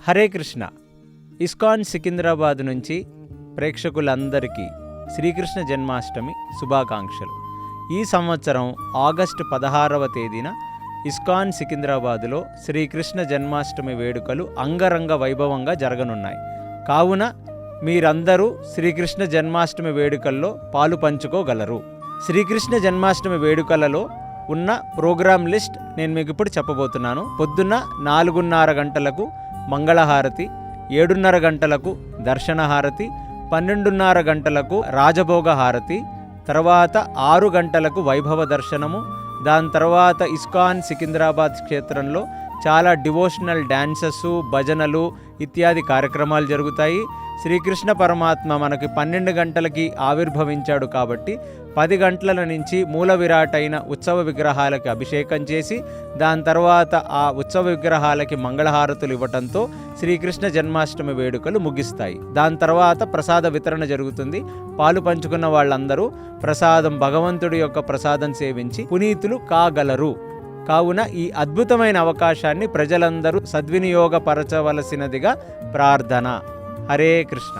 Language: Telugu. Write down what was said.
హరే కృష్ణ. ఇస్కాన్ సికింద్రాబాద్ నుంచి ప్రేక్షకులందరికీ శ్రీకృష్ణ జన్మాష్టమి శుభాకాంక్షలు. ఈ సంవత్సరం ఆగస్టు 16వ తేదీన ఇస్కాన్ సికింద్రాబాదులో శ్రీకృష్ణ జన్మాష్టమి వేడుకలు అంగరంగ వైభవంగా జరగనున్నాయి. కావున మీరందరూ శ్రీకృష్ణ జన్మాష్టమి వేడుకల్లో పాలు పంచుకోగలరు. శ్రీకృష్ణ జన్మాష్టమి వేడుకలలో ఉన్న ప్రోగ్రామ్ లిస్ట్ నేను మీకు ఇప్పుడు చెప్పబోతున్నాను. పొద్దున్న 4:30 గంటలకు మంగళహారతి, 7:30 గంటలకు దర్శనహారతి, 12:30 గంటలకు రాజభోగ హారతి, తర్వాత 6 గంటలకు వైభవ దర్శనము. దాని తర్వాత ఇస్కాన్ సికింద్రాబాద్ క్షేత్రంలో చాలా డివోషనల్ డ్యాన్సెస్, భజనలు ఇత్యాది కార్యక్రమాలు జరుగుతాయి. శ్రీకృష్ణ పరమాత్మ మనకి 12 గంటలకి ఆవిర్భవించాడు కాబట్టి 10 గంటల నుంచి మూల విరాట్ అయిన ఉత్సవ విగ్రహాలకి అభిషేకం చేసి దాని తర్వాత ఆ ఉత్సవ విగ్రహాలకి మంగళహారతులు ఇవ్వటంతో శ్రీకృష్ణ జన్మాష్టమి వేడుకలు ముగిస్తాయి. దాని తర్వాత ప్రసాద వితరణ జరుగుతుంది. పాలు పంచుకున్న వాళ్ళందరూ ప్రసాదం, భగవంతుడి యొక్క ప్రసాదం సేవించి పునీతులు కాగలరు. కావున ఈ అద్భుతమైన అవకాశాన్ని ప్రజలందరూ సద్వినియోగపరచవలసినదిగా ప్రార్థన. హరే కృష్ణ.